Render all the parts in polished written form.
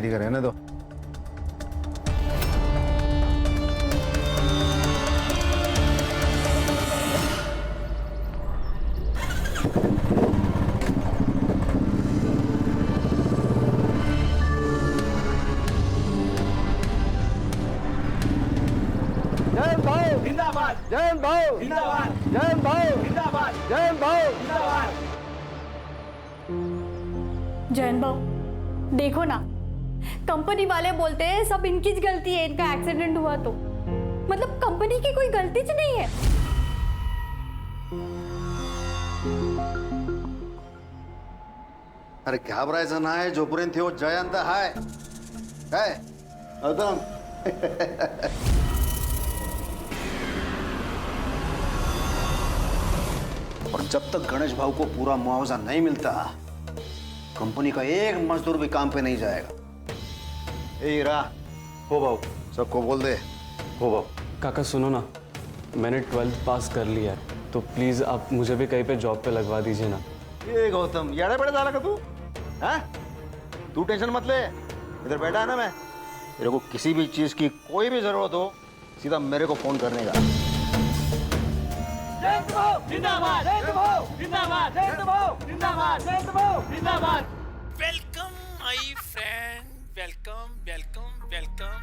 दीदी का रहने दो। जैन भाव जिंदाबाद, जैन भाव जिंदाबाद, जैन भाव जिंदाबाद, जैन भाव जिंदाबाद। जैन भाव देखो ना, कंपनी वाले बोलते हैं सब इनकी गलती है, इनका एक्सीडेंट हुआ तो मतलब कंपनी की कोई गलती ज नहीं है। अरे घाबरायचं नाही, जोपर्यंत ह्यो जयंत हाय काय गौतम। और जब तक गणेश भाऊ को पूरा मुआवजा नहीं मिलता, कंपनी का एक मजदूर भी काम पे नहीं जाएगा। ए हीरा, हो भाऊ। सबको बोल दे। हो भाऊ। काका सुनो ना, मैंने 12th पास कर लिया है, तो प्लीज आप मुझे भी कहीं पे जॉब पे लगवा दीजिए ना। ये गौतम याड़ा बड़े डाला का तू? हाँ? तू टेंशन मत ले, इधर बैठा है ना मैं। तेरे को किसी भी चीज की कोई भी जरूरत हो, सीधा मेरे को फोन करने का। जैन भाव जिंदाबाद, जैन भाव जिंदाबाद, जैन भाव जिंदाबाद, जैन भाव जिंदाबाद। Welcome my friend, welcome welcome welcome.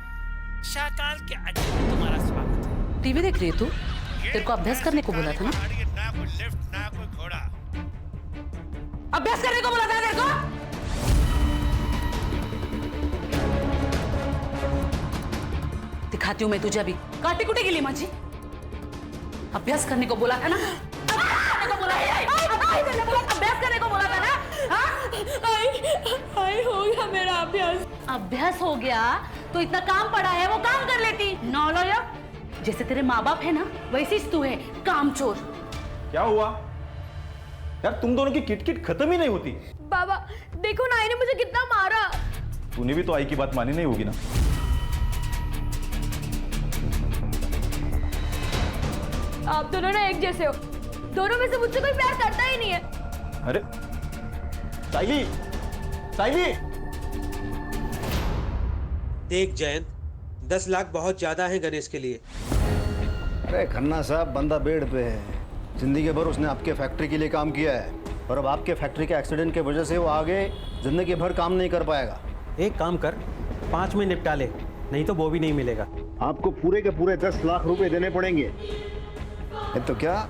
Shakaal के अड्डे में तुम्हारा स्वागत है। टीवी देख रही है तू? तेरे को अभ्यास करने को बोला था ना? ना कोई लिफ्ट ना कोई घोड़ा। अभ्यास करने को बोला था तेरे को? दिखाती हूँ मैं तुझे अभी। काटे कुटे गिली माजी, अभ्यास करने को बोला था ना? अभ्यास करने को बोला था ना? हो गया मेरा अभ्यास। अभ्यास हो गया तो इतना काम पड़ा है वो काम कर लेती। नौलया जैसे तेरे माँ बाप है ना, वैसे ही तू है कामचोर। क्या हुआ यार, तुम दोनों की किटकिट खत्म ही नहीं होती। बाबा देखो ना, आई ने मुझे कितना मारा। तूने भी तो आई की बात मानी नहीं होगी ना? आप दोनों ना एक जैसे हो, दोनों में से मुझसे कोई प्यार करता ही नहीं है। अरे साइली, साइली। देख जयंत, 10 लाख बहुत ज्यादा है गणेश के लिए। अरे खन्ना साहब, बंदा बेड पे है। जिंदगी भर उसने आपके फैक्ट्री के लिए काम किया है, और अब आपके फैक्ट्री के एक्सीडेंट की वजह से वो आगे जिंदगी भर काम नहीं कर पाएगा। एक काम कर, 5 में निपटा ले, नहीं तो वो भी नहीं मिलेगा। आपको पूरे के पूरे 10 लाख रुपए देने पड़ेंगे। तो क्या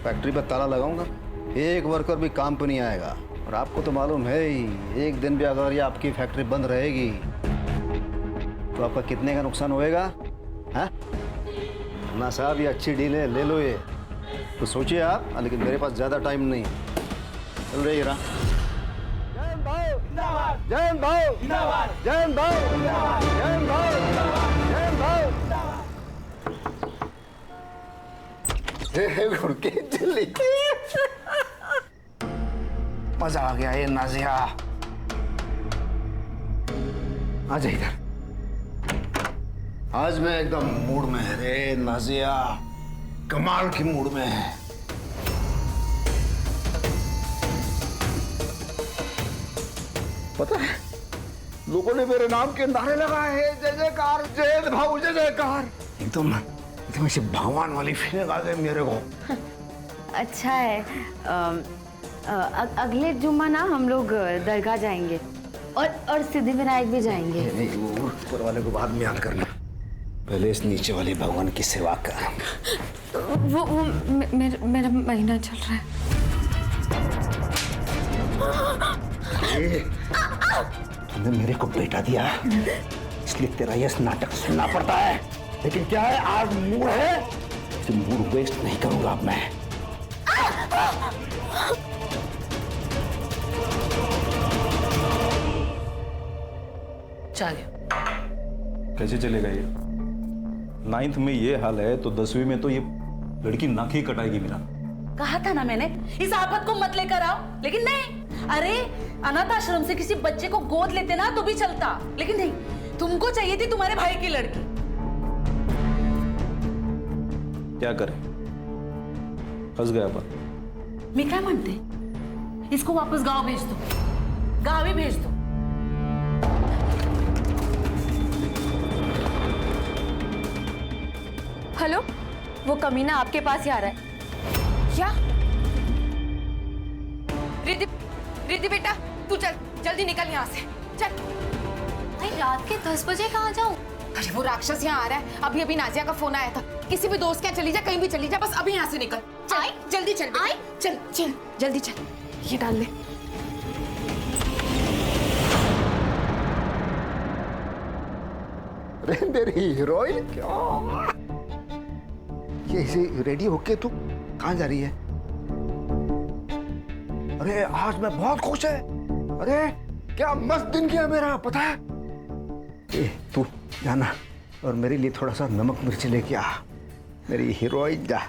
फैक्ट्री पर ताला लगाऊंगा, एक वर्कर भी काम पर नहीं आएगा। और आपको तो मालूम है ही, एक दिन भी अगर ये आपकी फैक्ट्री बंद रहेगी तो आपका कितने का नुकसान होएगा? हाँ ना साहब, ये अच्छी डील है, ले लो ये। तो सोचिए आप, लेकिन मेरे पास ज़्यादा टाइम नहीं है। चल रही हीरा। जैन भाव जिंदाबाद, जैन भाव जिंदाबाद, जैन भाव जिंदाबाद, जैन भाव जिंदाबाद, जैन भाव जिंदाबाद। घुड़के चली। मजा आ गया ये नाजिया। आ जा इधर। आज मैं एकदम मूड में है रे नाजिया, कमाल की मूड में है। पता है, लोगों ने मेरे नाम के नारे लगाए हैं, जय जयकार, जय भाऊ, जय जयकार। एकदम एकदम ऐसी भगवान वाली फीलिंग आ गई मेरे को। अच्छा है। अगले जुम्मा ना हम लोग दरगाह जाएंगे और सिद्धिविनायक भी जाएंगे। नहीं, वो ऊपर वाले को बाद में याद करना, पहले इस नीचे वाले भगवान की सेवा कर। वो मेरा महीना चल रहा है। तुमने मेरे को बेटा दिया, इसलिए तेरा ये नाटक सुनना पड़ता है। लेकिन क्या है, आज मूड है, तो मूड वेस्ट नहीं करूंगा अब मैं। चलिए। कैसे चलेगा ये? 9th में ये हाल है तो 10वीं में तो ये लड़की नाक ही कटाएगी मेरा। कहा था ना मैंने, इस आफत को मत लेकर आओ, लेकिन नहीं। अरे अनाथ आश्रम से किसी बच्चे को गोद लेते ना तो भी चलता, लेकिन नहीं, तुमको चाहिए थी तुम्हारे भाई की लड़की। क्या करें, फंस गया पर। मैं क्या मानते, इसको वापस गांव भेज दो, गांव ही भेज दो। हेलो, वो कमीना आपके पास ही आ रहा है। क्या? रिद्धि, रिद्धि बेटा तू चल, जल्दी निकल यहाँ से, चल। भाई रात के 10 बजे कहाँ जाऊँ? अरे वो राक्षस यहाँ आ रहा है, अभी अभी नाजिया का फोन आया था। किसी भी दोस्त के यहाँ चली जा, कहीं भी चली जा, बस अभी यहाँ से निकल। चल, जल्दी चल बेटा, चल चल जल्दी चल, ये डाल ले। अरे मेरी हीरोइन, क्या ये इसे रेडी होके तू कहाँ जा रही है? अरे आज मैं बहुत खुश है। अरे क्या मस्त दिन किया मेरा, पता है? ए, तू जाना और मेरे लिए थोड़ा सा नमक मिर्च लेके आ, मेरी हीरोइन जा।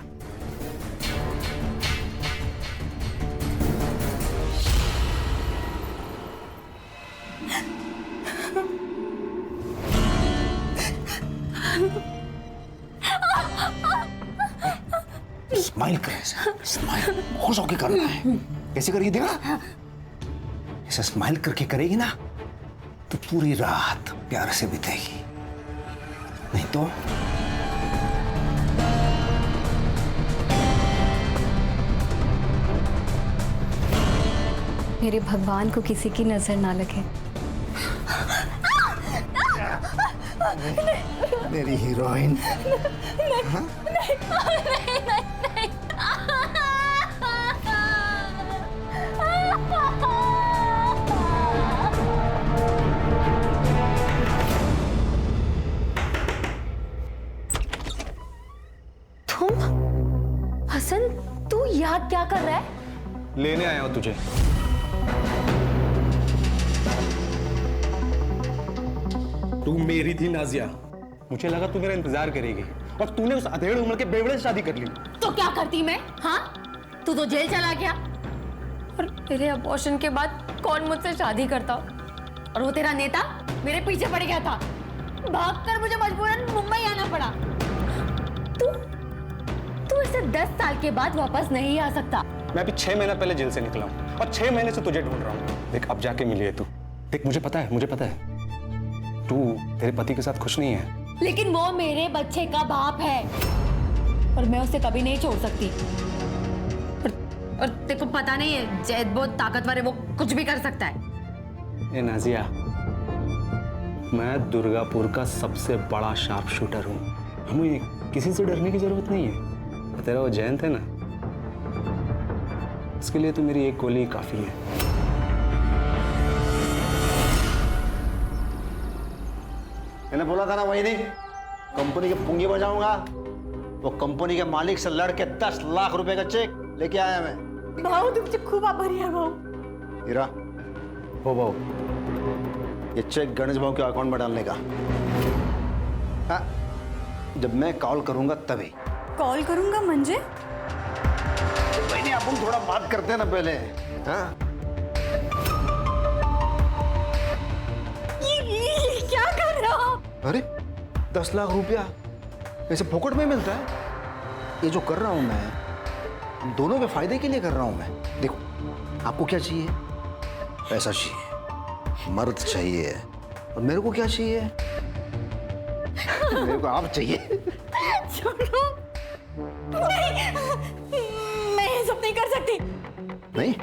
स्माइल कर, स्माइल खुश होके करना है। कैसे करेगी देखा? ऐसा स्माइल करके करेगी ना तो पूरी रात प्यार से बीतेगी, नहीं तो मेरे भगवान को किसी की नजर ना लगे। मेरी हीरोइन। हसन, तू याद क्या कर रहा है? लेने आया हूं तुझे। तू मेरी थी नाजिया, मुझे लगा तू मेरा इंतजार करेगी और तूने उस अधेड़ उम्र के बेवड़े से शादी कर ली। तो क्या करती मैं? हाँ, तू तो जेल चला गया और तेरे अबॉर्शन के बाद कौन मुझसे शादी करता? और वो तेरा नेता मेरे पीछे पड़ गया था, भागकर मुझे मजबूरन मुंबई आना पड़ा। तू इसे 10 साल के बाद वापस नहीं आ सकता। मैं अभी 6 महीना पहले जेल से निकला हूँ और 6 महीने से तुझे ढूंढ रहा हूँ। देख अब जाके मिली है तू। देख मुझे पता है तू तेरे पति के साथ खुश नहीं है, लेकिन वो मेरे बच्चे का बाप है और मैं उसे कभी नहीं छोड़ सकती। और तेरे को पता नहीं है, जैद बहुत ताकतवर है, वो कुछ भी कर सकता है। ए नाजिया, मैं दुर्गापुर का सबसे बड़ा शार्प शूटर हूँ, हमें किसी से डरने की जरूरत नहीं है। तेरा वो जयंत है ना, उसके लिए तो मेरी एक गोली काफी है। मैंने बोला था ना, वही नहीं, कंपनी के पुंगी बजाऊंगा। वो कंपनी के मालिक से लड़के 10 लाख रुपए का चेक लेके आया मैं। भाऊ तुमसे खूब आभारी है भाऊ। हीरा, हो भाऊ, ये चेक गणेश भाऊ के अकाउंट में डालने का। हाँ, जब मैं कॉल करूंगा तभी। कॉल करूंगा म्हणजे? भाई नहीं, अपन थोड़ा बात करते हैं ना पहले। हाँ, ये क्या कर रहा हो? अरे 10 लाख रुपया ऐसे फोकट में मिलता है? ये जो कर रहा हूं मैं, हम दोनों के फायदे के लिए कर रहा हूं मैं। देखो, आपको क्या चाहिए? पैसा चाहिए, मर्द चाहिए, और मेरे को क्या चाहिए? मेरे को आप चाहिए। छोड़ो, नहीं, मैं ये सब नहीं कर सकती। नहीं?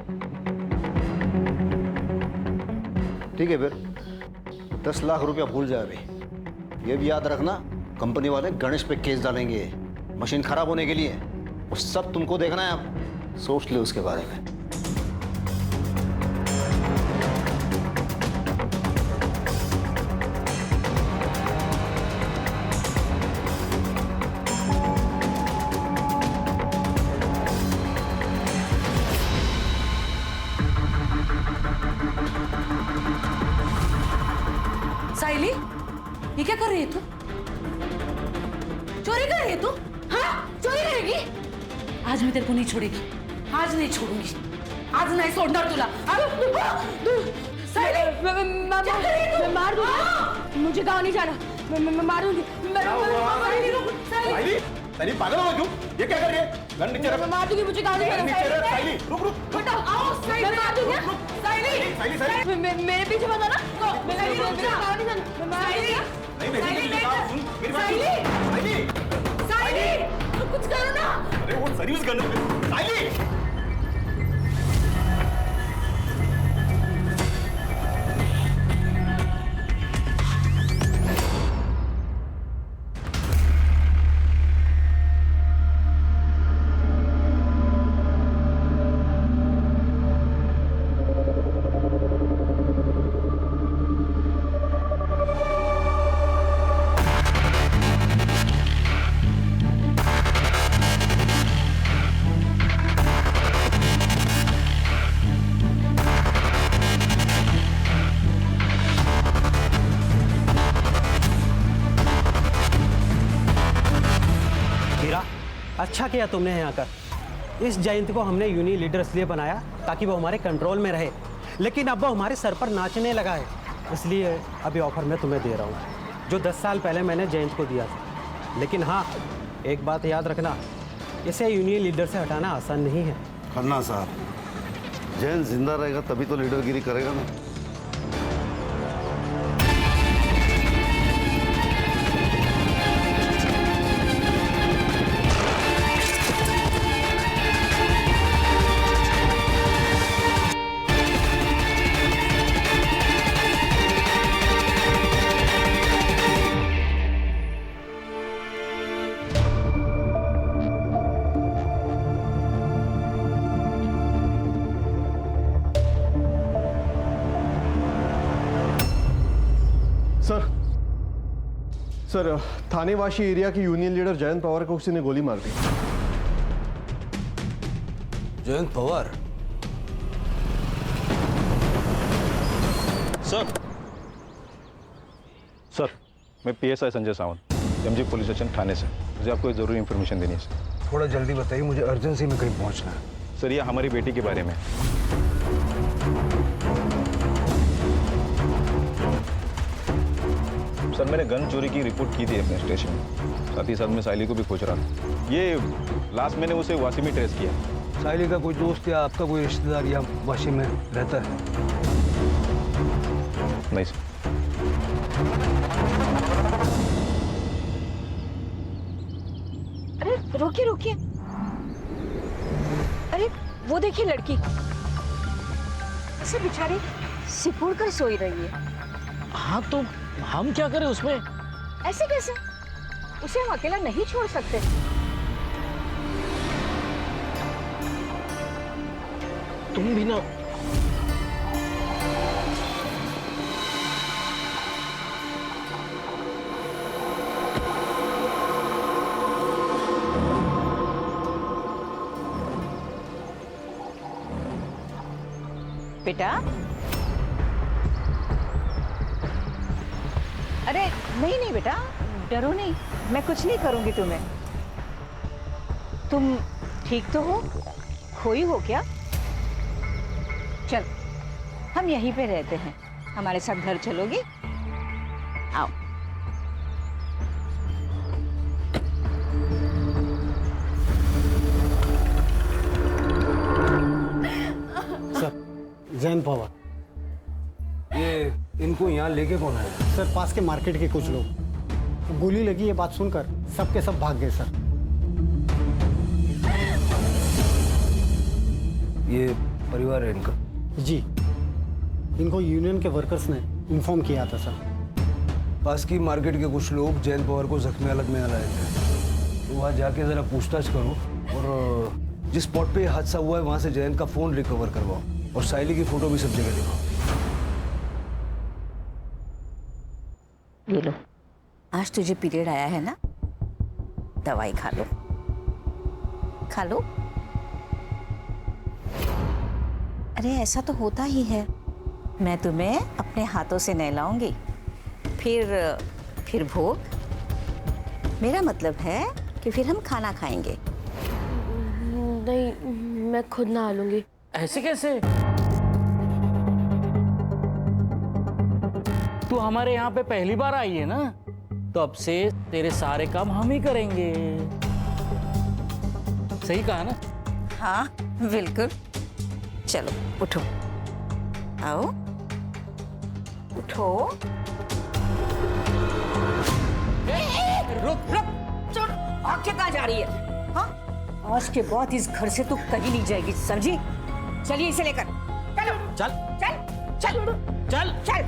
ठीक है फिर 10 लाख रुपया भूल जाए अभी। ये भी याद रखना, कंपनी वाले गणेश पे केस डालेंगे मशीन खराब होने के लिए। वो सब तुमको देखना है, आप सोच लो उसके बारे में। साइली, ये क्या कर रही है तू? चोरी कर रही है तू? हाँ, चोरी करेगी? आज मैं तेरे को नहीं छोड़ेगी, आज नहीं छोड़ूंगी, आज नहीं छोड़ना तुला। साइली, क्या कर रही है तू? मैं मार दूंगी, मुझे गाँव नहीं जाना, मैं मारूंगी। साइली पागल हो क्यों? ये क्या कर रही है? गन नीचे रख। मैं मार दूंगी, मुझे गाँव नहीं जाना। साइली रुक रुक। बताओ, आओ साइली, मैं मार दूंगी। साइली, मेरे पीछे मत आना। मैं गाँव नहीं जाना, मैं मार दूंगी। नहीं, मेरी बात सुन, मेरी बात सुन। साइली, साइली, करने पे। साइली! अच्छा किया तुमने यहाँ आकर। इस जयंत को हमने यूनियन लीडर इसलिए बनाया ताकि वो हमारे कंट्रोल में रहे, लेकिन अब वो हमारे सर पर नाचने लगा है। इसलिए अभी ऑफर मैं तुम्हें दे रहा हूँ जो 10 साल पहले मैंने जयंत को दिया था। लेकिन हाँ, एक बात याद रखना, इसे यूनियन लीडर से हटाना आसान नहीं है। खन्ना साहब, जयंत जिंदा रहेगा तभी तो लीडरगिरी करेगा ना। सर, थानेवासी एरिया के यूनियन लीडर जयंत पवार को किसी ने गोली मार दी। जयंत पवार? सर, मैं PSI Sanjay Sawant, MG police station Thane से। मुझे आपको जरूरी इंफॉर्मेशन देनी है सर। थोड़ा जल्दी बताइए, मुझे अर्जेंसी में कहीं पहुंचना है। सर, ये हमारी बेटी के बारे में। सर, मैंने गन चोरी की रिपोर्ट की थी अपने स्टेशन में। साथ ही साथ मैं साइली को भी खोज रहा था। ये लास्ट मैंने उसे वासी में ट्रेस किया। साइली का कोई दोस्त या आपका कोई रिश्तेदार या वाशी में रहता है? नहीं सर। अरे रोकिए रोकिए, अरे वो देखिए लड़की, ऐसे बेचारी सिकुड़ कर सोई रही है। हाँ तो हम क्या करें उसमें? ऐसे कैसे? उसे हम अकेला नहीं छोड़ सकते। तुम भी ना। बेटा, अरे नहीं नहीं बेटा, डरो नहीं, मैं कुछ नहीं करूंगी तुम्हें। तुम ठीक तो हो? खोई हो क्या? चल, हम यहीं पे रहते हैं, हमारे साथ घर चलोगी? आओ। सर, जयंत पवार। ये इनको यहाँ लेके कौन आया? सर, पास के मार्केट के कुछ लोग। गोली लगी ये बात सुनकर सब के सब भाग गए सर। ये परिवार है इनका? जी, इनको यूनियन के वर्कर्स ने इन्फॉर्म किया था सर। पास की मार्केट के कुछ लोग जयंत पवार को जख्मी हालत में लाए थे, तो वहाँ जाके जरा पूछताछ करो और जिस स्पॉट पे हादसा हुआ है वहाँ से जयंत का फोन रिकवर करवाओ और साइली की फोटो भी सब जगह दिखाओ। ये लो, आज तुझे पीरियड आया है ना, दवाई खा लो, खा लो। अरे ऐसा तो होता ही है, मैं तुम्हें अपने हाथों से नहलाऊंगी, फिर भोग। मेरा मतलब है कि फिर हम खाना खाएंगे। नहीं, मैं खुद नहा लूंगी। ऐसे कैसे? तू हमारे यहाँ पे पहली बार आई है ना, तो अब से तेरे सारे काम हम ही करेंगे। सही कहा ना? हाँ बिल्कुल। चलो उठो, आओ उठो। रुक रुक, चल, आंखें कहाँ जा रही है? हाँ, आज के बाद इस घर से तू कहीं नहीं जाएगी, समझी? चलिए इसे लेकर चलो। चल चल चल चल चल।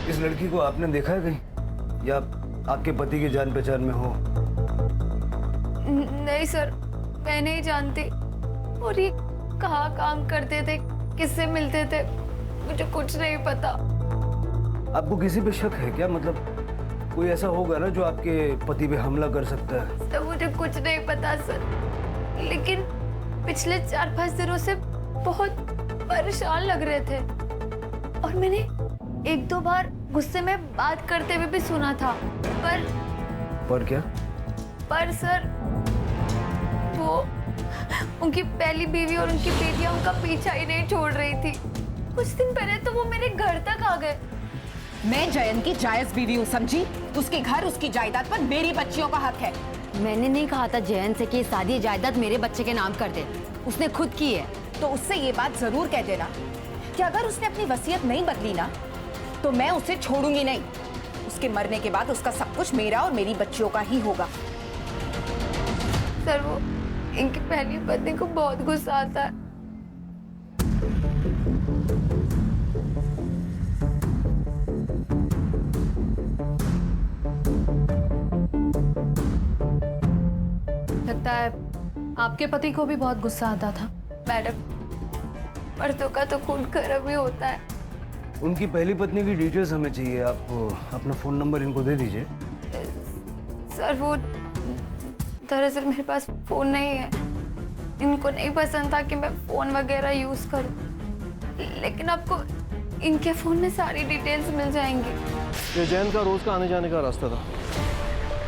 इस लड़की को आपने देखा है कहीं, या आपके पति की जान पहचान में हो? नहीं सर, मैं नहीं जानती। और ये कहाँ काम करते थे, किससे मिलते थे, मुझे कुछ नहीं पता। आपको किसी पे शक है क्या? मतलब कोई ऐसा होगा ना जो आपके पति पे हमला कर सकता है? सर मुझे कुछ नहीं पता सर, लेकिन पिछले 4-5 दिनों से बहुत परेशान लग रहे थे और मैंने 1-2 बार गुस्से में बात करते हुए भी सुना था। पर क्या? पर सर वो उनकी पहली बीवी और उनकी बेटियां उनका पीछा ही नहीं छोड़ रही थी। कुछ दिन पहले तो वो मेरे घर तक आ गए। मैं जयंत की जायज बीवी हूँ, समझी? उसके घर, उसकी जायदाद पर मेरी बच्चियों का हक है। मैंने नहीं कहा था जयंत से कि सारी जायदाद मेरे बच्चे के नाम कर दे, उसने खुद की है। तो उससे ये बात जरूर कह देना कि अगर उसने अपनी वसीयत नहीं बदली ना तो मैं उसे छोड़ूंगी नहीं। उसके मरने के बाद उसका सब कुछ मेरा और मेरी बच्चियों का ही होगा। सर वो इनकी पहली पत्नी को बहुत गुस्सा आता है। लगता है आपके पति को भी बहुत गुस्सा आता था। मैडम, मर्दों का तो खून गर्म ही होता है। उनकी पहली पत्नी की डिटेल्स हमें चाहिए। आप अपना फोन नंबर इनको दे दीजिए। सर वो दरअसल मेरे पास फोन नहीं है। इनको नहीं पसंद था कि मैं फोन वगैरह यूज करूं, लेकिन आपको इनके फोन में सारी डिटेल्स मिल जाएंगी। ये जयंत का रोज का आने जाने का रास्ता था,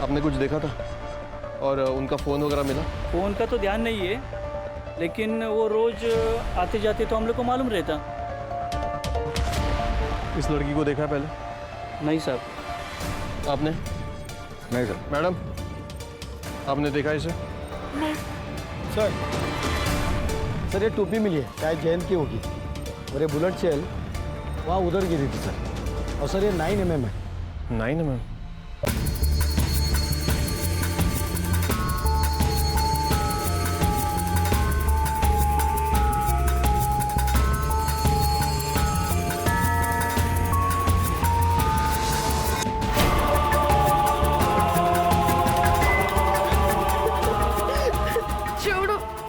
आपने कुछ देखा था? और उनका फोन वगैरह मिला? फोन का तो ध्यान नहीं है, लेकिन वो रोज आते जाते तो हम लोग को मालूम रहता। इस लड़की को देखा है पहले? नहीं साहब। आपने? नहीं सर। मैडम, आपने देखा इसे? नहीं सर ये टोपी मिली है, शायद जयंत की होगी। और ये बुलेट शेल वहाँ उधर गिरी थी सर। और सर ये 9mm है। 9mm?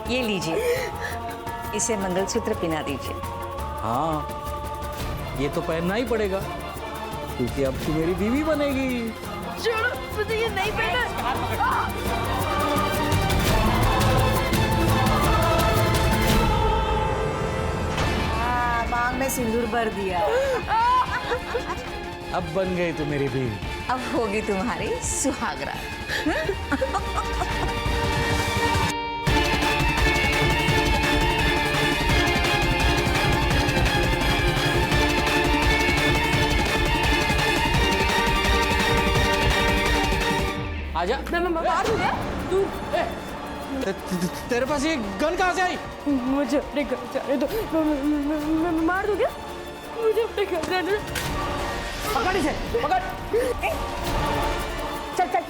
ये लीजिए, इसे मंगलसूत्र पहना दीजिए। हाँ, ये तो पहनना ही पड़ेगा क्योंकि अब तू मेरी बीवी बनेगी। छोड़ो, मुझे ये नहीं पहना। मांग में सिंदूर भर दिया। अब बन गई तू मेरी बीवी। अब होगी तुम्हारी सुहागरात। आजा। मैं मार दूंगा। तू तेरे पास ये गन कहाँ से आई? मुझे अपने घर जाने दो। मैं मार दूंगा। मुझे अपने घर जाने दो। पकड़ इसे, पकड़। चल चल।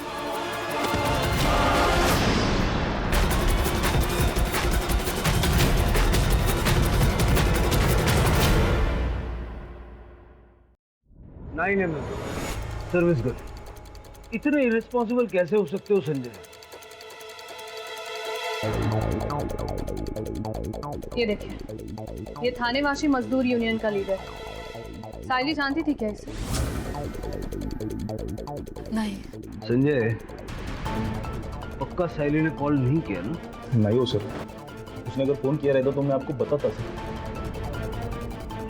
Service good. इतने इरेस्पॉन्सिबल कैसे हो सकते हो संजय? ये देखिए, ये थानेवासी मजदूर यूनियन का लीडर है। साइली जानती थी क्या इसे? नहीं। संजय, पक्का साइली ने कॉल नहीं किया ना? नहीं हो सर, उसने अगर फोन किया रहता तो मैं आपको बताता सर।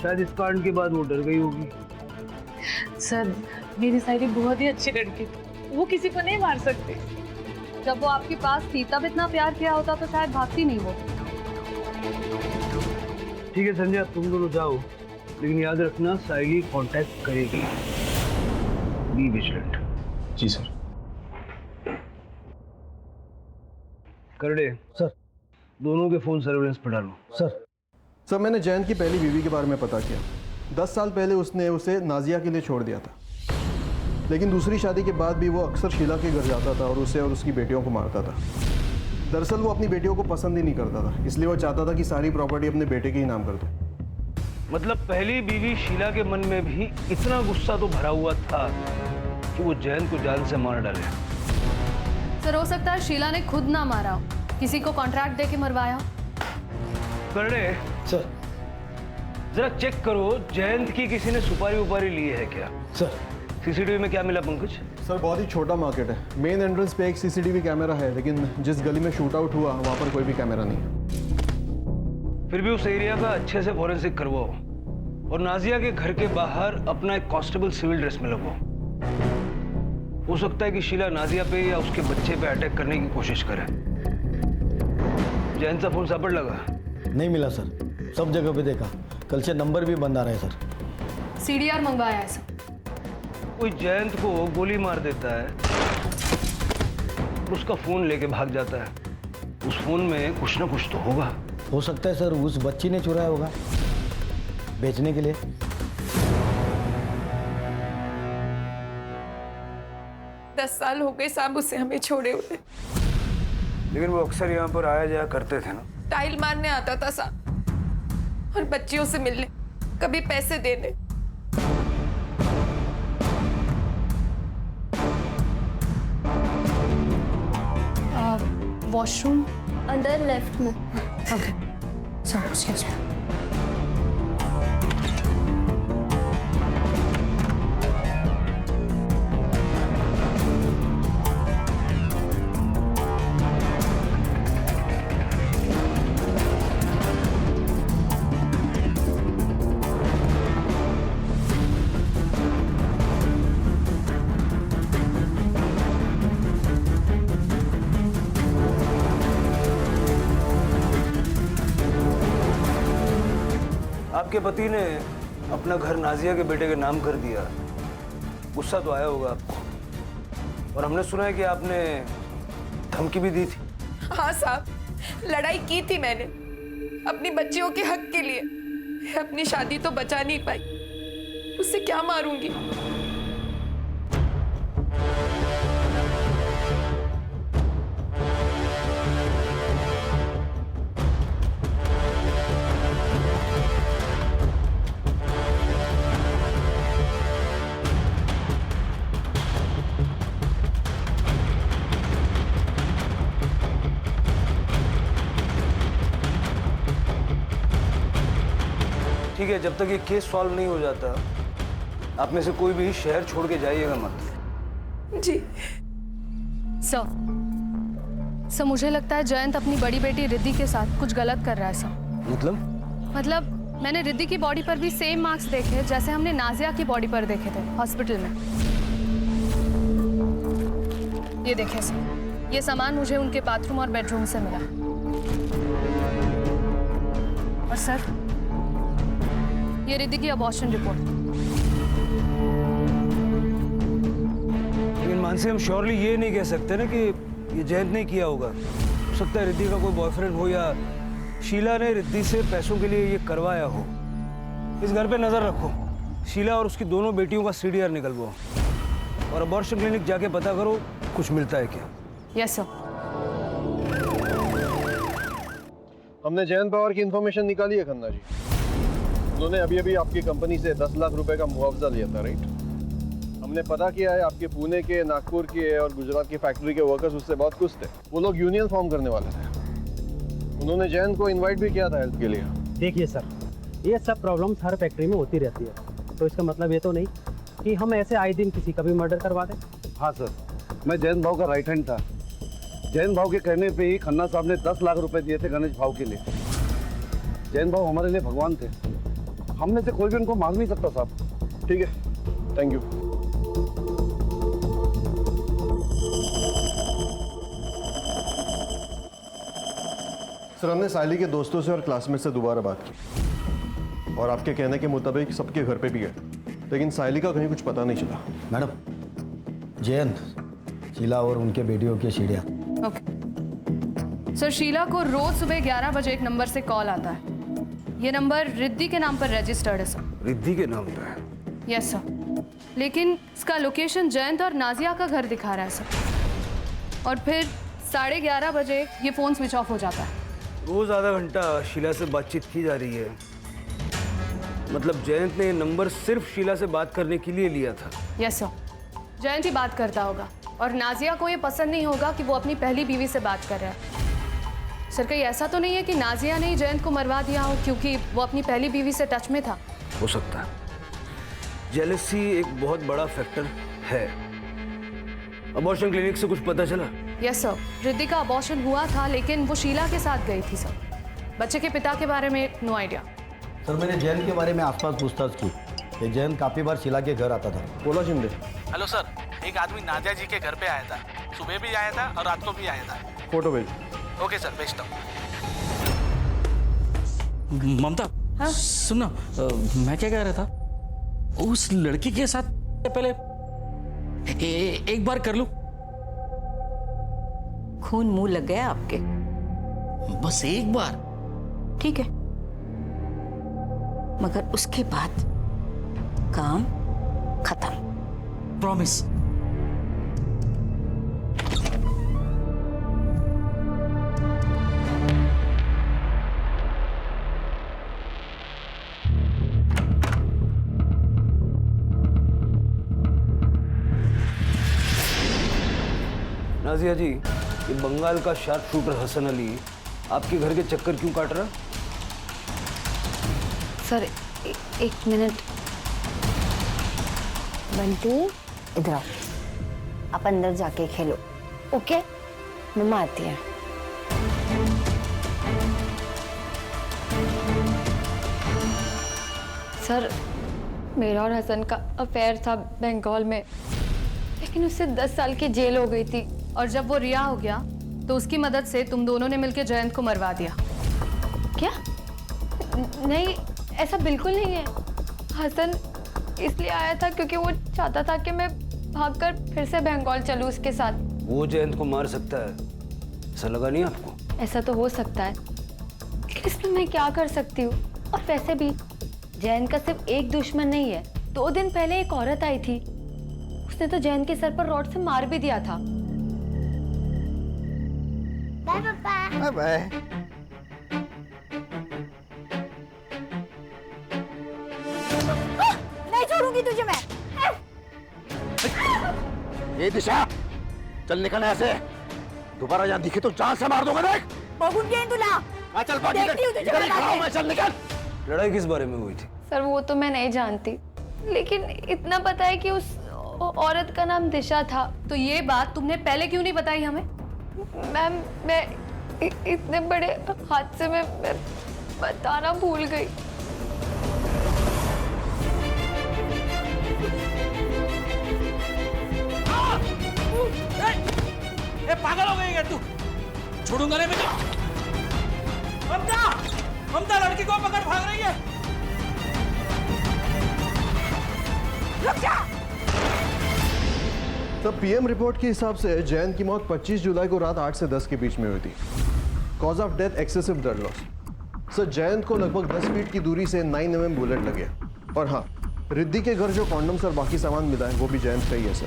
शायद इस कांड के बाद वो डर गई होगी। सर, मेरी साइली बहुत ही अच्छी लड़की थी, वो किसी को नहीं मार सकती। जब वो आपके पास थी तब इतना प्यार किया होता तो शायद भागती नहीं वो। ठीक है संजय, अब तुम दोनों जाओ, लेकिन याद रखना साइली कांटेक्ट करेगी। Be vigilant. जी सर। करड़े सर, दोनों के फोन सर्विलेंस पर डालो। सर मैंने जयंत की पहली बीवी के बारे में पता किया। 10 साल पहले उसने उसे नाजिया के लिए छोड़ दिया था, लेकिन दूसरी शादी के बाद भी वो अक्सर शीला के घर जाता था और उसे और उसकी बेटियों को मारता था। दरअसल वो अपनी बेटियों को पसंद ही नहीं करता था, इसलिए वो चाहता था कि सारी प्रॉपर्टी अपने बेटे के ही नाम कर दो। मतलब पहली बीवी शीला के मन में भी इतना गुस्सा तो भरा हुआ था कि वो जयंत को जान से मार डाले। सर हो सकता है शीला ने खुद ना मारा हो, किसी को कॉन्ट्रैक्ट देके मरवाया हो। करड़े सर, जरा चेक करो जयंत की किसी ने सुपारी उपारी ली है क्या। सर सीसीटीवी में क्या मिला पंकज? सर बहुत ही छोटा मार्केट है। मेन एंट्रेंस पे एक सीसीटीवी कैमरा है, लेकिन जिस गली में शूट आउट हुआ वहाँ पर कोई भी कैमरा नहीं है। फिर भी उस एरिया का अच्छे से फॉरेंसिक करवाओ और नाजिया के घर के बाहर अपना एक कांस्टेबल सिविल ड्रेस में लगवाओ। हो सकता है कि शीला नाजिया पे या उसके बच्चे पे अटैक करने की कोशिश करे। जयंत का फोन सापड़ लगा? नहीं मिला सर, सब जगह पे देखा, कल से नंबर भी बंद आ रहा है सर। सीडीआर मंगवाया है सर। कोई जयंत को गोली मार देता है, उसका फोन लेके भाग जाता है, उस फोन में कुछ ना कुछ तो होगा। हो सकता है सर उस बच्ची ने चुराया होगा बेचने के लिए। दस साल हो गए साहब उसे हमें छोड़े हुए। लेकिन वो अक्सर यहाँ पर आया जाया करते थे ना। टाइल मारने आता था साहब और बच्चियों से मिलने, कभी पैसे देने। वॉशरूम अंदर लेफ्ट में। Okay sir, excuse me. आपके पति ने अपना घर नाजिया के बेटे के नाम कर दिया, गुस्सा तो आया होगा आपको। और हमने सुना है कि आपने धमकी भी दी थी। हाँ साहब, लड़ाई की थी मैंने अपनी बच्चियों के हक के लिए। अपनी शादी तो बचा नहीं पाई, उससे क्या मारूंगी। ठीक है, जब तक ये केस सॉल्व नहीं हो जाता आप में से कोई भी शहर छोड़ के जाइएगा मत। जी सर, मुझे लगता है जयंत अपनी बड़ी बेटी रिद्धि के साथ कुछ गलत कर रहा है सर। मतलब मैंने रिद्धि की बॉडी पर भी सेम मार्क्स देखे जैसे हमने नाजिया की बॉडी पर देखे थे हॉस्पिटल में। ये देखें सर, ये सामान मुझे उनके बाथरूम और बेडरूम से मिला। और सर ये रिद्धि की अबॉर्शन रिपोर्ट। लेकिन मानसी, हम श्योरली ये नहीं कह सकते ना कि ये जयंत ने किया होगा। हो सकता है रिद्धि का कोई बॉयफ्रेंड हो या शीला ने रिद्धि से पैसों के लिए ये करवाया हो। इस घर पे नजर रखो, शीला और उसकी दोनों बेटियों का सीडीआर निकलवाओ और अबॉर्शन क्लिनिक जाके पता करो कुछ मिलता है क्या। Yes sir. हमने जयंत पवार की इंफॉर्मेशन निकाली है खन्ना जी। उन्होंने अभी अभी आपकी कंपनी से 10 लाख रुपए का मुआवजा लिया था, राइट? हमने पता किया है आपके पुणे के, नागपुर के और गुजरात की फैक्ट्री के वर्कर्स उससे बहुत खुश थे। वो लोग यूनियन फॉर्म करने वाले थे। उन्होंने जयंत को इनवाइट भी किया था हेल्प के लिए। देखिए सर, ये सब प्रॉब्लम्स हर फैक्ट्री में होती रहती है, तो इसका मतलब ये तो नहीं कि हम ऐसे आए दिन किसी का भी मर्डर करवा दें। हाँ सर, मैं जयंत भाव का राइट हैंड था। जयंत भाव के कहने पे ही खन्ना साहब ने 10 लाख रुपए दिए थे गणेश भाव के लिए। जयंत भाव हमारे लिए भगवान थे, हम में से कोई भी उनको मांग नहीं सकता साहब। ठीक है, थैंक यू। सर, हमने साइली के दोस्तों से और क्लासमेट से दोबारा बात की। और आपके कहने के मुताबिक सबके घर पे भी है, लेकिन सायली का कहीं कुछ पता नहीं चला। मैडम, जयंत, शीला और उनके बेटियों की सीढ़ियाँ। ओके सर, शीला को रोज सुबह 11 बजे एक नंबर से कॉल आता है। ये नंबर रिद्धि के नाम पर रजिस्टर्ड है सर। रिद्धि के नाम पे? यस सर, लेकिन इसका लोकेशन जयंत और नाजिया का घर दिखा रहा है सर। और फिर 11:30 बजे ये फ़ोन स्विच ऑफ हो जाता है। रोज आधा घंटा शीला से बातचीत की जा रही है। मतलब जयंत ने ये नंबर सिर्फ शीला से बात करने के लिए लिया था। यस सर, जयंत ही बात करता होगा और नाजिया को ये पसंद नहीं होगा कि वो अपनी पहली बीवी से बात कर रहा है। सर, कहीं ऐसा तो नहीं है कि नाजिया ने ही जयंत को मरवा दिया हो क्योंकि वो अपनी पहली बीवी से टच में था? हो सकता है। जेलसी एक बहुत बड़ा फैक्टर है। अबॉर्शन क्लिनिक से कुछ पता चला? यस सर, रिद्धि का अबॉर्शन हुआ था लेकिन वो शीला के साथ गई थी सर। बच्चे के पिता के बारे में नो आइडिया। सर, मैंने जयंत के बारे में आसपास पूछताछ की कि जयंत काफ़ी बार शीला के घर आता था। बोला शिंदे। हेलो सर, एक आदमी नादिया जी के घर पे आया था। सुबह भी आया था और रात को भी आया था। फोटो भेज। ओके सर, भेजता हूँ। ममता, सुनो, मैं क्या कह रहा था, उस लड़की के साथ पहले एक बार कर लूं? खून मुंह लग गया आपके? बस एक बार? ठीक है, मगर उसके बाद काम खत्म। प्रॉमिस? नाजिया जी, ये बंगाल का शार्प शूटर हसन अली आपके घर के चक्कर क्यों काट रहा? सर, एक मिनट। बंटी, इधर आओ, आप अंदर जाके खेलो। ओके, मम्मा आती है। सर, मेरा और हसन का अफेयर था बंगाल में, लेकिन उससे 10 साल की जेल हो गई थी। और जब वो रिहा हो गया तो उसकी मदद से तुम दोनों ने मिलकर जयंत को मरवा दिया। क्या? नहीं, ऐसा बिल्कुल नहीं है। हसन इसलिए आया था क्योंकि वो चाहता था कि मैं भागकर फिर से बंगाल चलूं उसके साथ। वो जयंत को मार सकता है, ऐसा लगा नहीं आपको? ऐसा तो हो सकता है, लेकिन इसमें मैं क्या कर सकती हूँ? और वैसे भी जयंत का सिर्फ एक दुश्मन नहीं है। 2 दिन पहले एक औरत आई थी, उसने तो जयंत के सर पर रॉड से मार भी दिया था। बाय पापा। बाय। नहीं छोड़ूंगी तुझे मैं। ये दिशा, चल निकल ऐसे। दोबारा यहाँ दिखे तो जान से मार दूंगा। देख बगुन के तुला। चल चल निकल। लड़ाई किस बारे में हुई थी? सर, वो तो मैं नहीं जानती, लेकिन इतना पता है कि उस औरत का नाम दिशा था। तो ये बात तुमने पहले क्यों नहीं बताई हमें? मैम, मैं इतने बड़े हादसे में मैं बताना भूल गई। ए, पागल हो गई है तू? छोड़ूंगा नहीं बेटा। ममता, ममता, लड़की को पकड़, भाग रही है। रुक जा। तब पीएम रिपोर्ट के हिसाब से जयंत की मौत 25 जुलाई को रात 8 से 10 के बीच में हुई थी। Cause of death excessive blood loss. Sir, Jayant को लगभग 10 फीट की दूरी से 9 mm बुलेट लगे। और हाँ, रिद्धि के घर जो कॉन्डम्स और बाकी सामान मिला है वो भी जयंत का ही है सर।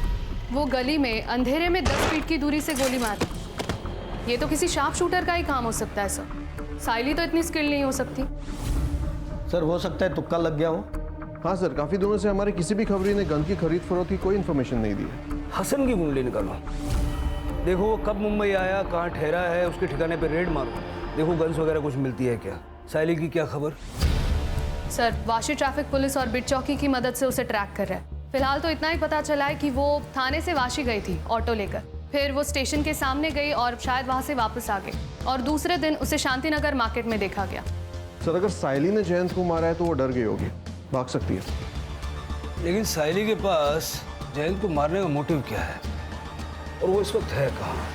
वो गली में अंधेरे में 10 फीट की दूरी से गोली मारी। ये तो किसी शार्प शूटर का ही काम हो सकता है सर। साइली तो इतनी स्किल नहीं हो सकती। सर, हो सकता है तुक्का लग गया हो। हाँ सर, काफी दिनों से हमारे किसी भी खबरी ने गन की खरीद फरोख्त की कोई इन्फॉर्मेशन नहीं दी है। हसन की कुंडली निकालो, देखो वो कब मुंबई आया, कहाँ ठहरा है, उसके ठिकाने पे रेड मारो, देखो गन्स वगैरह कुछ मिलती है क्या। साइली की क्या खबर? सर, वाशी ट्रैफिक पुलिस और बिट चौकी की मदद से उसे ट्रैक कर रहा है। फिलहाल तो इतना ही पता चला है कि वो थाने से वाशी गई थी ऑटो लेकर, फिर वो स्टेशन के सामने गई और शायद वहां से वापस आ गई, और दूसरे दिन उसे शांतिनगर मार्केट में देखा गया। सर, अगर साइली ने जयंत को मारा है तो वो डर गई होगी, भाग सकती है। लेकिन साइली के पास जयंत को मारने का मोटिव क्या है, और वो इस वक्त है कहाँ?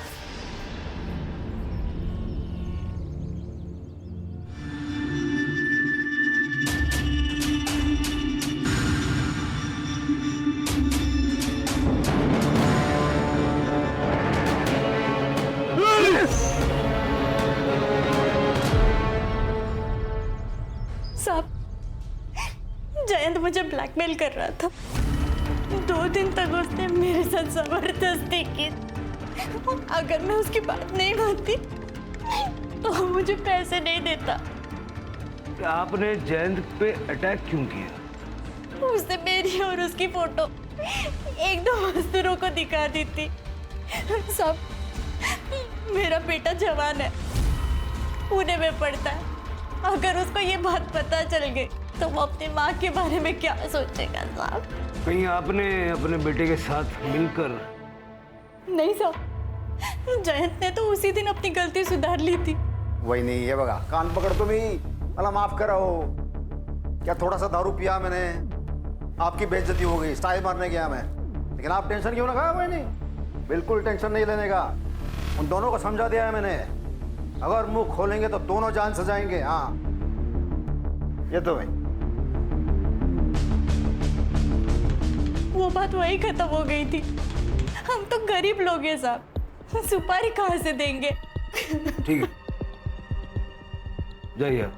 साहब, जयंत मुझे ब्लैकमेल कर रहा था। 2 दिन तक उसने मेरे साथ जबरदस्ती की। अगर मैं उसकी बात नहीं मानती तो वो मुझे पैसे नहीं देता। आपने जयंत पे अटैक क्यों किया? उसने मेरी और उसकी फोटो 1-2 मजदूरों को दिखा दी थी। सब, मेरा बेटा जवान है, पुणे में पढ़ता है। अगर उसको ये बात पता चल गई तो वो अपनी माँ के बारे में क्या सोचेगा साहब? कहीं आपने अपने बेटे के साथ मिलकर? नहीं साहब, जयंत ने तो उसी दिन अपनी गलती सुधार ली थी। वही नहीं है बगा, कान पकड़ तुम्ही, अल्लाह माफ करो। क्या थोड़ा सा दारू पिया मैंने, आपकी बेइज्जती हो गई, स्टाइल मारने गया मैं। लेकिन आप टेंशन क्यों ना खाया? वही नहीं, बिल्कुल टेंशन नहीं लेने का। उन दोनों को समझा दिया है मैंने, अगर मुंह खोलेंगे तो दोनों जान से जाएंगे। हाँ, ये तो भाई वो बात वही खत्म हो गई थी। हम तो गरीब लोग हैं साहब, सुपारी कहाँ से देंगे? ठीक है, जाइए।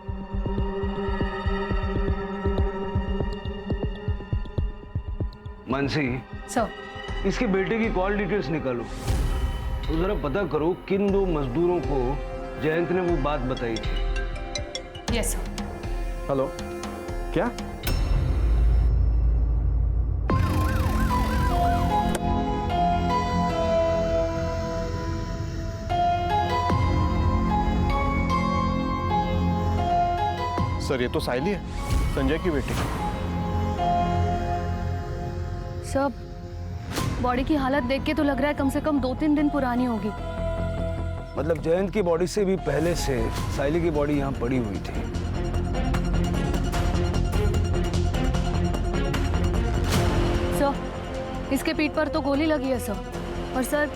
मानसी सर, इसके बेटे की कॉल डिटेल्स निकालो तो जरा पता करो किन 2 मजदूरों को जयंत ने वो बात बताई थी। Yes sir. हेलो, क्या? सर, ये तो साइली है, संजय की बेटी। सब बॉडी की हालत देख के तो लग रहा है कम से कम 2-3 दिन पुरानी होगी। मतलब जयंत की बॉडी से भी पहले से साइली की बॉडी यहाँ पड़ी हुई थी। सर, इसके पीठ पर तो गोली लगी है सर। और सर,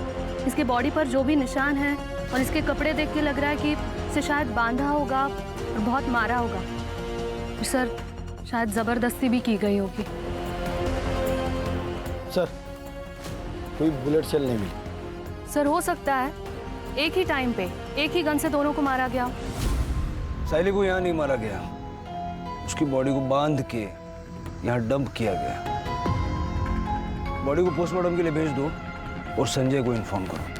इसके बॉडी पर जो भी निशान है और इसके कपड़े देख के लग रहा है कि इसे शायद बांधा होगा और बहुत मारा होगा। और सर, शायद जबरदस्ती भी की गई होगी। सर, कोई बुलेट सेल नहीं मिली। सर, हो सकता है एक ही टाइम पे एक ही गन से दोनों को मारा गया। साइली को यहाँ नहीं मारा गया, उसकी बॉडी को बांध के यहाँ डंप किया गया। बॉडी को पोस्टमार्टम के लिए भेज दो और संजय को इन्फॉर्म करो।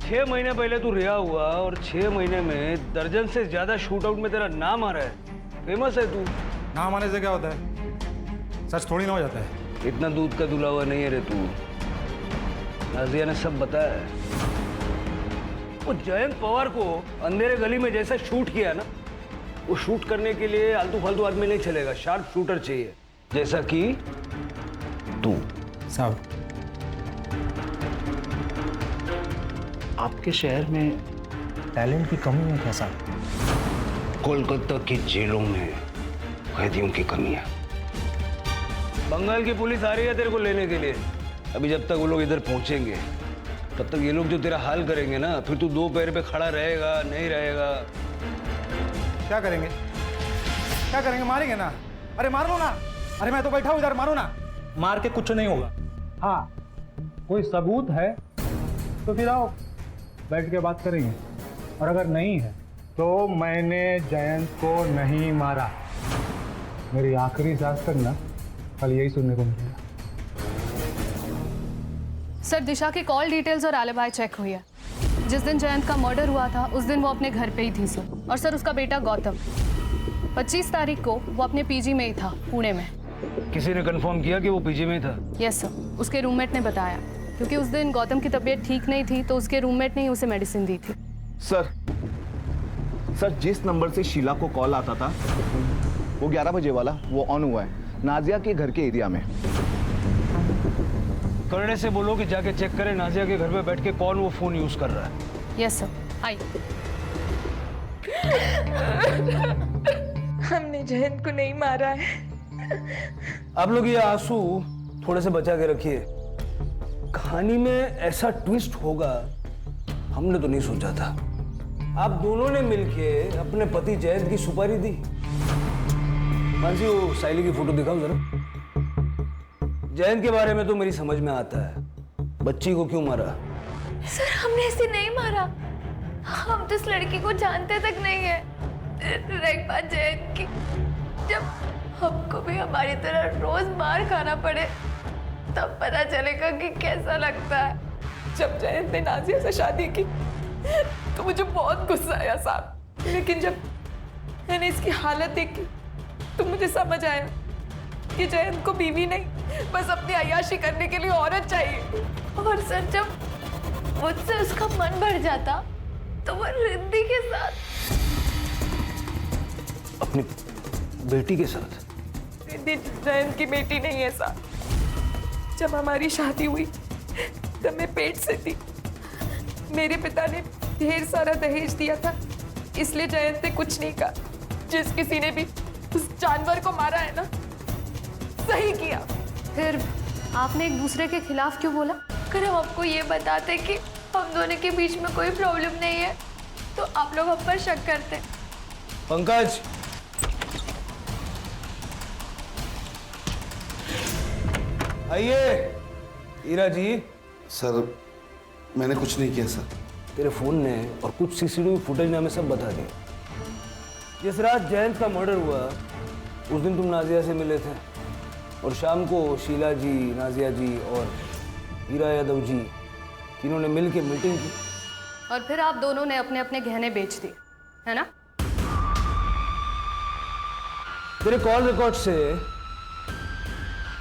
छह महीने पहले तू रिहा हुआ और 6 महीने में दर्जन से ज्यादा शूट आउट में तेरा नाम आ रहा है। फेमस है तू। नाम आने से क्या होता है? सच थोड़ी ना हो जाता है। इतना दूध का दुला हुआ नहीं है रे तू। नाजिया ने सब बताया है। वो जयंत पवार को अंधेरे गली में जैसे शूट किया ना, वो शूट करने के लिए आलतू फालतू आदमी नहीं चलेगा, शार्प शूटर चाहिए, जैसा कि तू। साहब, आपके शहर में टैलेंट की कमी है क्या साहब? कोलकाता की जेलों में कैदियों की कमी है। बंगाल की पुलिस आ रही है तेरे को लेने के लिए। अभी जब तक वो लोग इधर पहुंचेंगे तब तक ये लोग जो तेरा हाल करेंगे ना, फिर तू 2 पैर पे खड़ा रहेगा नहीं रहेगा। क्या करेंगे? क्या करेंगे? मारेंगे ना। अरे मार लो ना। अरे मैं तो बैठा हूँ इधर, मारो ना। मार के कुछ नहीं होगा। हाँ, कोई सबूत है तो फिर आओ, बैठ के बात करेंगे। और अगर नहीं है तो मैंने जयंत को नहीं मारा। मेरी आखिरी सांस तक ना कल यही सुनने को मिलेगा। सर, दिशा की कॉल डिटेल्स और एलिबाई चेक हुई है। जिस दिन जयंत का मर्डर हुआ था उस दिन वो अपने घर पे ही थी सर। और सर, उसका बेटा गौतम 25 तारीख को वो अपने पीजी में ही था, पुणे में। किसी ने कंफर्म किया कि वो पीजी में था? यस सर, उसके रूममेट ने बताया, क्योंकि उस दिन गौतम की तबीयत ठीक नहीं थी तो उसके रूममेट ने ही उसे मेडिसिन दी थी। सर, जिस नंबर से शीला को कॉल आता था वो 11 बजे वाला वो ऑन हुआ है नाजिया के घर के एरिया में। करने से बोलो कि जाके चेक करें नाजिया के घर पे बैठ के कौन वो फोन यूज कर रहा है। यस सर, आइए। हमने जयंत को नहीं मारा है। आप लोग ये आंसू थोड़े से बचा के रखिए। कहानी में ऐसा ट्विस्ट होगा हमने तो नहीं सोचा था। आप दोनों ने मिलके अपने पति जयंत की सुपारी दी। मानसी, वो साइली की फोटो दिखाओ जरा। जयंत के बारे में तो मेरी समझ में आता है, बच्ची को क्यों मारा? सर हमने इसे नहीं मारा, हम तो इस लड़की को जानते तक नहीं है। एक बात जयंत की, जब हमको भी हमारी तरह रोज मार खाना पड़े तब पता चलेगा कि कैसा लगता है। जब जयंत ने नाजिया से शादी की तो मुझे बहुत गुस्सा आया साहब, लेकिन जब मैंने इसकी हालत देखी तो मुझे समझ आया कि जयंत को बीवी नहीं, बस अपनी अय्याशी करने के लिए औरत चाहिए। और सर जब मुझसे उसका मन भर जाता तो वो रिद्धि के साथ, अपनी बेटी के साथ। रिद्धि जयंत की बेटी नहीं है साहब। जब हमारी शादी हुई तब मैं पेट से थी। मेरे पिता ने ढेर सारा दहेज दिया था, इसलिए जयंत ने कुछ नहीं कहा। जिस किसी ने भी उस जानवर को मारा है ना, सही किया। फिर आपने एक दूसरे के खिलाफ क्यों बोला? अगर हम आपको ये बताते कि हम दोनों के बीच में कोई प्रॉब्लम नहीं है तो आप लोग हम पर शक करते। पंकज, आइए। हीरा जी। सर मैंने कुछ नहीं किया सर। तेरे फोन ने और कुछ सीसीटीवी फुटेज ने हमें सब बता दिया। जिस रात जयंत का मर्डर हुआ उस दिन तुम नाजिया से मिले थे और शाम को शीला जी, नाजिया जी और हीरा यादव जी तीनों ने मिलकर मीटिंग की। और फिर आप दोनों ने अपने अपने गहने बेच दिए, है ना? तेरे कॉल रिकॉर्ड से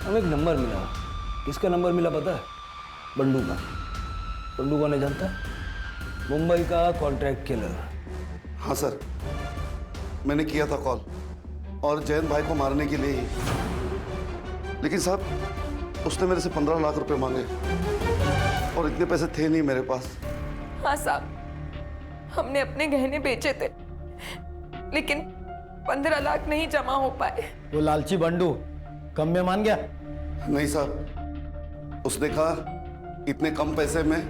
हमें एक नंबर मिला। किसका नंबर मिला पता है? बंडू का। बंडू कौन है जानता है? मुंबई का कॉन्ट्रैक्ट किलर। हाँ सर, मैंने किया था कॉल और जयंत भाई को मारने के लिए ही। लेकिन साहब उसने मेरे से 15 लाख रुपए मांगे और इतने पैसे थे नहीं मेरे पास। हाँ साहब, हमने अपने गहने बेचे थे लेकिन 15 लाख नहीं जमा हो पाए। वो लालची बंडू कम में मान गया? नहीं साहब, उसने कहा इतने कम पैसे में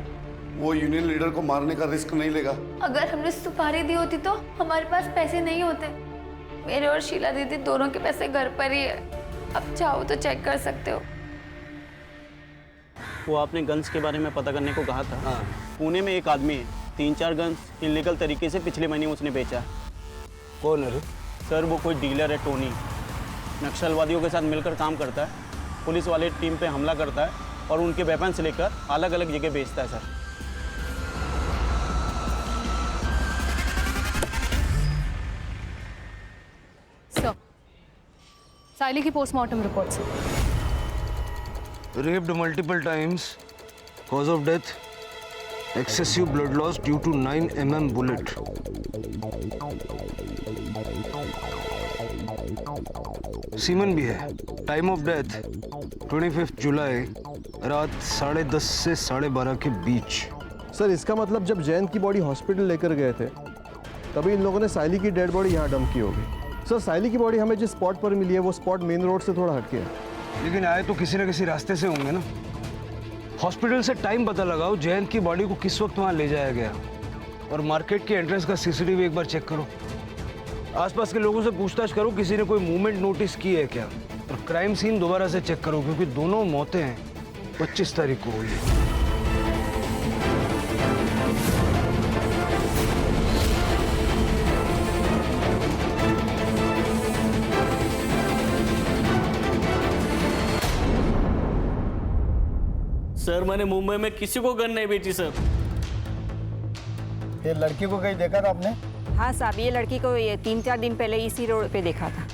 वो यूनियन लीडर को मारने का रिस्क नहीं लेगा। अगर हमने सुपारी दी होती तो हमारे पास पैसे नहीं होते। मेरे और शीला दीदी दोनों के पैसे घर पर ही है, अब चाहो तो चेक कर सकते हो। वो आपने गन्स के बारे में पता करने को कहा था। हाँ। पुणे में एक आदमी है, 3-4 गन्स इलीगल तरीके से पिछले महीने उसने बेचा। कौन है? सर वो कोई डीलर है, टोनी। नक्सलवादियों के साथ मिलकर काम करता है, पुलिस वाले टीम पे हमला करता है और उनके वेपन्स लेकर अलग अलग जगह बेचता है सर। साइली की पोस्टमार्टम रिपोर्ट से Raped multiple times. Cause of death: excessive blood loss due to 9 mm bullet. Semen भी है। टाइम ऑफ डेथ 25 जुलाई रात 10:30 से 12:30 के बीच। सर इसका मतलब जब जयंत की बॉडी हॉस्पिटल लेकर गए थे तभी इन लोगों ने साइली की डेड बॉडी यहाँ डंप की होगी। सर साइली की बॉडी हमें जिस स्पॉट पर मिली है वो स्पॉट मेन रोड से थोड़ा हटके है। लेकिन आए तो किसी न किसी रास्ते से होंगे ना। हॉस्पिटल से टाइम पता लगाओ, जयंत की बॉडी को किस वक्त वहाँ ले जाया गया, और मार्केट के एंट्रेंस का सीसीटीवी एक बार चेक करो। आसपास के लोगों से पूछताछ करो किसी ने कोई मूवमेंट नोटिस की है क्या, और क्राइम सीन दोबारा से चेक करो क्योंकि दोनों मौतें 25 तारीख को हुई है। सर मैंने मुंबई में किसी को गन नहीं बेची सर। ये लड़की को कहीं देखा था आपने? हाँ साहब, ये लड़की को ये 3-4 दिन पहले इसी रोड पे देखा था।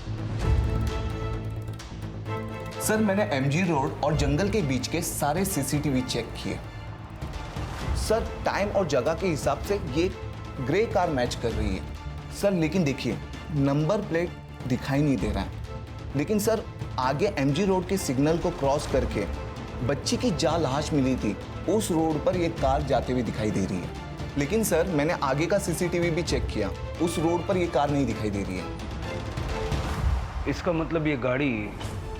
सर मैंने एमजी रोड और जंगल के बीच के सारे सीसीटीवी चेक किए। सर टाइम और जगह के हिसाब से ये ग्रे कार मैच कर रही है सर, लेकिन देखिए नंबर प्लेट दिखाई नहीं दे रहा है। लेकिन सर आगे एमजी रोड के सिग्नल को क्रॉस करके बच्ची की जहाँ लाश मिली थी उस रोड पर ये कार जाते हुए दिखाई दे रही है। लेकिन सर मैंने आगे का सीसीटीवी भी चेक किया, उस रोड पर ये कार नहीं दिखाई दे रही है। इसका मतलब ये गाड़ी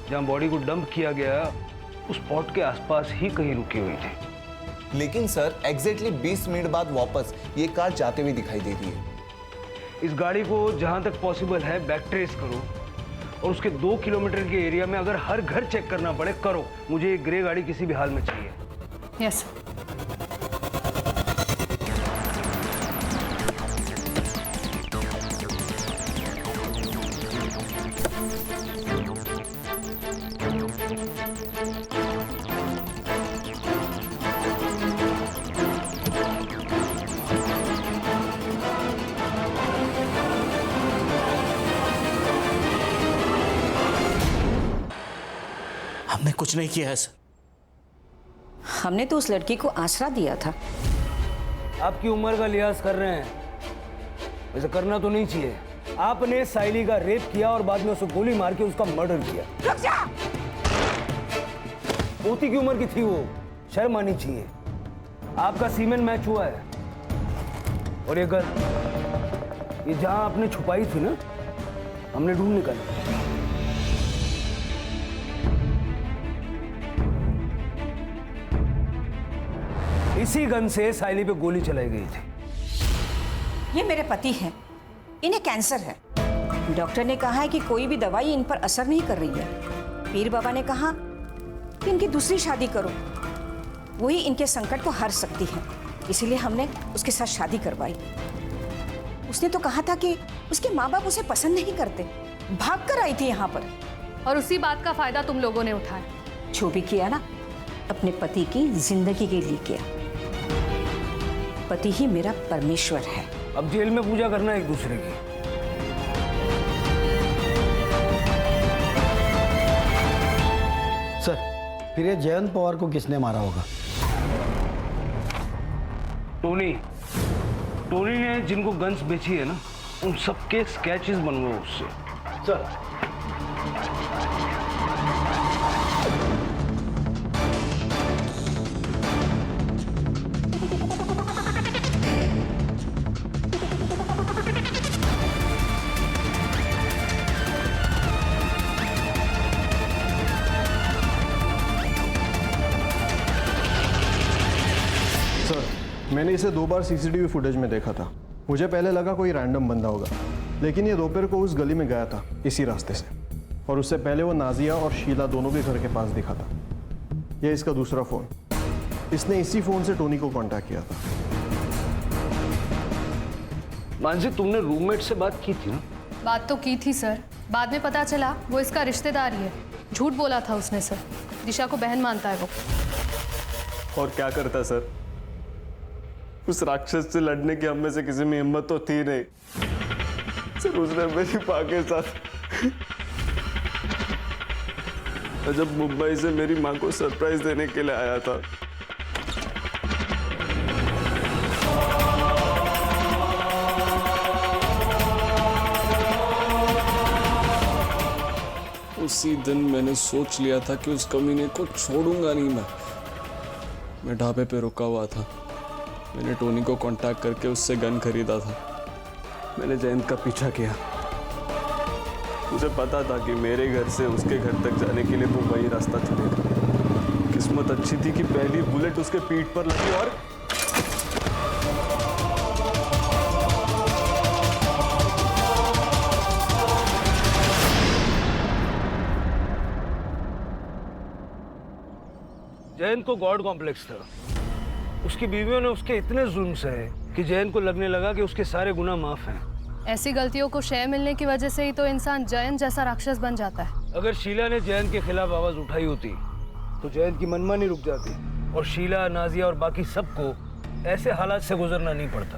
जहाँ बॉडी को डंप किया गया उस स्पॉट के आसपास ही कहीं रुकी हुई थी। लेकिन सर एग्जैक्टली 20 मिनट बाद वापस ये कार जाते हुए दिखाई दे रही है। इस गाड़ी को जहां तक पॉसिबल है बैक ट्रेस करो और उसके 2 किलोमीटर के एरिया में अगर हर घर चेक करना पड़े करो। मुझे ये ग्रे गाड़ी किसी भी हाल में चाहिए। यस। हमने कुछ नहीं किया है सर। हमने तो उस लड़की को आसरा दिया था। आपकी उम्र का लिहाज कर रहे हैं, वैसे करना तो नहीं चाहिए। आपने साइली का रेप किया और बाद में उसे गोली मार के उसका मर्डर किया। रुक जा! पोती की उम्र की थी वो, शर्म आनी चाहिए। आपका सीमेन मैच हुआ है और ये गन, ये जहां आपने छुपाई थी ना, हमने ढूंढ निकाली। इसी गन से साइली पे गोली चलाई गई थी। ये मेरे पति हैं, इन्हें कैंसर है। डॉक्टर ने कहा है कि कोई भी दवाई इन पर असर नहीं कर रही है। पीर बाबा ने कहा कि इनकी दूसरी शादी करो, वही इनके संकट को हर सकती है। इसीलिए हमने उसके साथ शादी करवाई। उसने तो कहा था कि उसके माँ बाप उसे पसंद नहीं करते, भाग कर आई थी यहाँ पर। और उसी बात का फायदा तुम लोगों ने उठाया। जो भी किया ना, अपने पति की जिंदगी के लिए किया। पति ही मेरा परमेश्वर है। अब जेल में पूजा करना एक दूसरे की। सर, फिर ये जयंत पवार को किसने मारा होगा? टोनी ने जिनको गन्स बेची है ना, उन सबके स्केचेस बनवाओ उससे। सर, मैंने इसे 2 बार सीसीटीवी फुटेज में देखा था। मुझे पहले लगा कोई रैंडम बंदा होगा, लेकिन ये दोपहर को उस गली में गया था इसी रास्ते से, और उससे पहले वो नाजिया और शीला दोनों के घर के पास दिखा था। ये इसका दूसरा फ़ोन, इसने इसी फ़ोन से टोनी को कांटेक्ट किया था। मानसी, तुमने रूममेट से बात की थी ना? बात तो की थी सर, बाद में पता चला वो इसका रिश्तेदार ही है। झूठ बोला था उसने सर। दिशा को बहन मानता है वो। और क्या करता सर, उस राक्षस से लड़ने की हम में से किसी में हिम्मत तो थी नहीं सर। उसने मेरी माँ के साथ, जब मुंबई से मेरी माँ को सरप्राइज देने के लिए आया था, उसी दिन मैंने सोच लिया था कि उस कमीने को छोड़ूंगा नहीं। मैं ढाबे पे रुका हुआ था। मैंने टोनी को कांटेक्ट करके उससे गन खरीदा था। मैंने जयंत का पीछा किया। मुझे पता था कि मेरे घर से उसके घर तक जाने के लिए वो वही रास्ता चलेगा। किस्मत अच्छी थी कि पहली बुलेट उसके पीठ पर लगी और जयंत को गॉड कॉम्प्लेक्स था। उसकी बीवियों ने उसके इतने जुल्म सहे कि जयंत को लगने लगा कि उसके सारे गुनाह माफ हैं। ऐसी गलतियों को शय मिलने की वजह से ही तो इंसान जयंत जैसा राक्षस बन जाता है। अगर शीला ने जयंत के खिलाफ आवाज उठाई होती तो जयंत की मनमानी रुक जाती और शीला, नाजिया और बाकी सबको ऐसे हालात से गुजरना नहीं पड़ता।